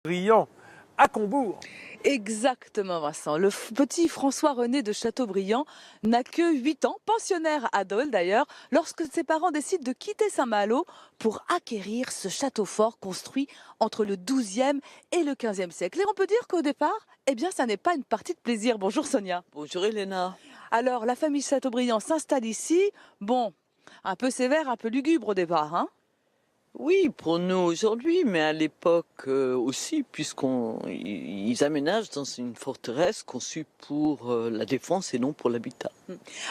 Brillant à Combourg. Exactement, Vincent. Le petit François-René de Chateaubriand n'a que 8 ans, pensionnaire à Dole d'ailleurs, lorsque ses parents décident de quitter Saint-Malo pour acquérir ce château fort construit entre le XIIe et le XVe siècle. Et on peut dire qu'au départ, eh bien, ça n'est pas une partie de plaisir. Bonjour Sonia. Bonjour Elena. Alors, la famille Chateaubriand s'installe ici. Bon, un peu sévère, un peu lugubre au départ, hein? Oui, pour nous aujourd'hui, mais à l'époque aussi, puisqu'ils aménagent dans une forteresse conçue pour la défense et non pour l'habitat.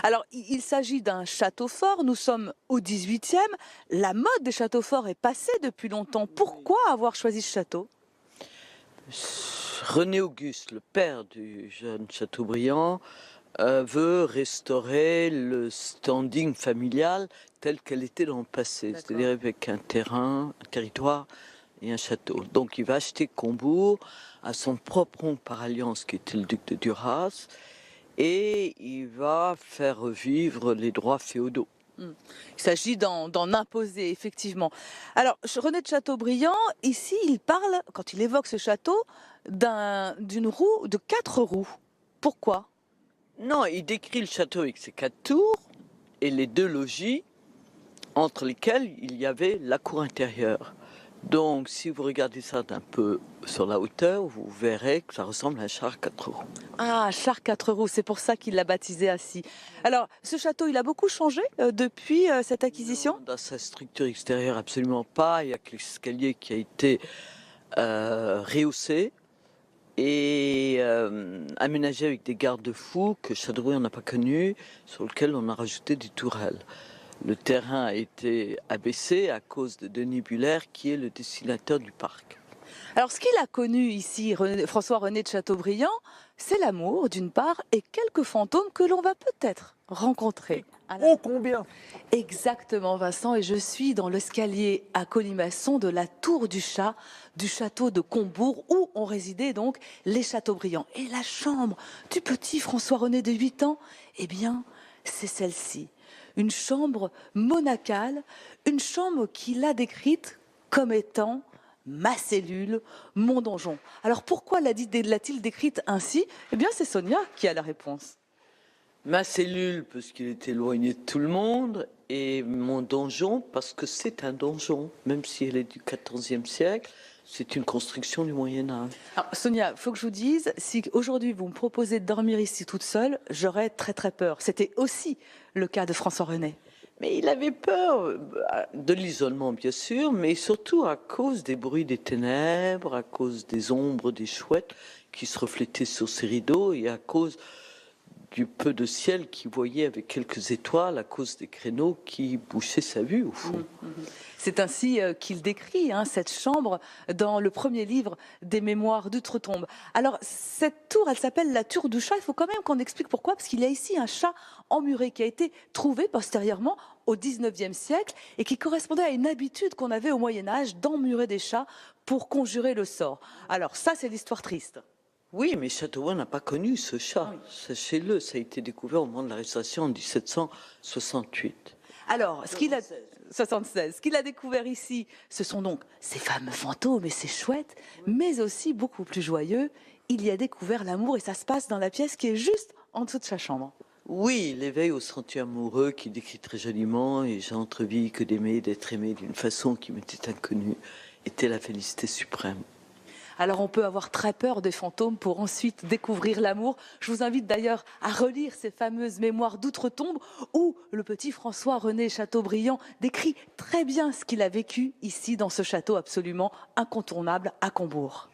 Alors, il s'agit d'un château fort. Nous sommes au XVIIIe. La mode des châteaux forts est passée depuis longtemps. Pourquoi avoir choisi ce château? René Auguste, le père du jeune Chateaubriand, veut restaurer le standing familial tel qu'elle était dans le passé, c'est-à-dire avec un terrain, un territoire et un château. Donc il va acheter Combourg à son propre oncle par alliance qui était le duc de Duras et il va faire revivre les droits féodaux. Il s'agit d'en imposer, effectivement. Alors, René de Chateaubriand, ici, il parle, quand il évoque ce château, d'une roue, de 4 roues. Pourquoi? Non, il décrit le château avec ses 4 tours et les 2 logis entre lesquels il y avait la cour intérieure. Donc, si vous regardez ça d'un peu sur la hauteur, vous verrez que ça ressemble à un char 4 roues. Ah, un char 4 roues, c'est pour ça qu'il l'a baptisé ainsi. Alors, ce château, il a beaucoup changé depuis cette acquisition? Non, dans sa structure extérieure, absolument pas. Il y a que l'escalier qui a été rehaussé et aménagé avec des garde-fous que Chateaubriand n'a pas connus, sur lesquels on a rajouté des tourelles. Le terrain a été abaissé à cause de Denis Buller, qui est le dessinateur du parc. Alors, ce qu'il a connu ici, François-René de Chateaubriand, c'est l'amour, d'une part, et quelques fantômes que l'on va peut-être rencontrer. Oh combien! Exactement, Vincent, et je suis dans l'escalier à colimaçon de la Tour du Chat, du château de Combourg, où ont résidé donc les Chateaubriand. Et la chambre du petit François-René de 8 ans, eh bien, c'est celle-ci. Une chambre monacale, une chambre qu'il a décrite comme étant ma cellule, mon donjon. Alors pourquoi l'a-t-il décrite ainsi? Eh bien, c'est Sonia qui a la réponse. Ma cellule, parce qu'il est éloigné de tout le monde, et mon donjon, parce que c'est un donjon, même si elle est du XIVe siècle, c'est une construction du Moyen-Âge. Alors, Sonia, il faut que je vous dise, si aujourd'hui vous me proposez de dormir ici toute seule, j'aurais très très peur. C'était aussi le cas de François-René. Mais il avait peur de l'isolement, bien sûr, mais surtout à cause des bruits des ténèbres, à cause des ombres des chouettes qui se reflétaient sur ses rideaux et à cause du peu de ciel qu'il voyait avec quelques étoiles à cause des créneaux qui bouchaient sa vue au fond. C'est ainsi qu'il décrit cette chambre dans le premier livre des Mémoires d'Outre-Tombe. Alors, cette tour, elle s'appelle la Tour du Chat. Il faut quand même qu'on explique pourquoi, parce qu'il y a ici un chat emmuré qui a été trouvé postérieurement au XIXe siècle et qui correspondait à une habitude qu'on avait au Moyen-Âge d'emmurer des chats pour conjurer le sort. Alors, ça, c'est l'histoire triste. Oui, mais Chateaubriand n'a pas connu ce chat. Oui. Sachez-le, ça a été découvert au moment de la Restauration en 1768. Alors, ce qu'il a découvert ici, ce sont donc ces fameux fantômes et ces chouettes, mais aussi beaucoup plus joyeux, il y a découvert l'amour et ça se passe dans la pièce qui est juste en dessous de sa chambre. Oui, l'éveil au sentier amoureux qui décrit très joliment et j'ai entrevu que d'aimer, d'être aimé d'une façon qui m'était inconnue était la félicité suprême. Alors on peut avoir très peur des fantômes pour ensuite découvrir l'amour. Je vous invite d'ailleurs à relire ces fameuses Mémoires d'Outre-Tombe où le petit François-René Chateaubriand décrit très bien ce qu'il a vécu ici dans ce château absolument incontournable à Combourg.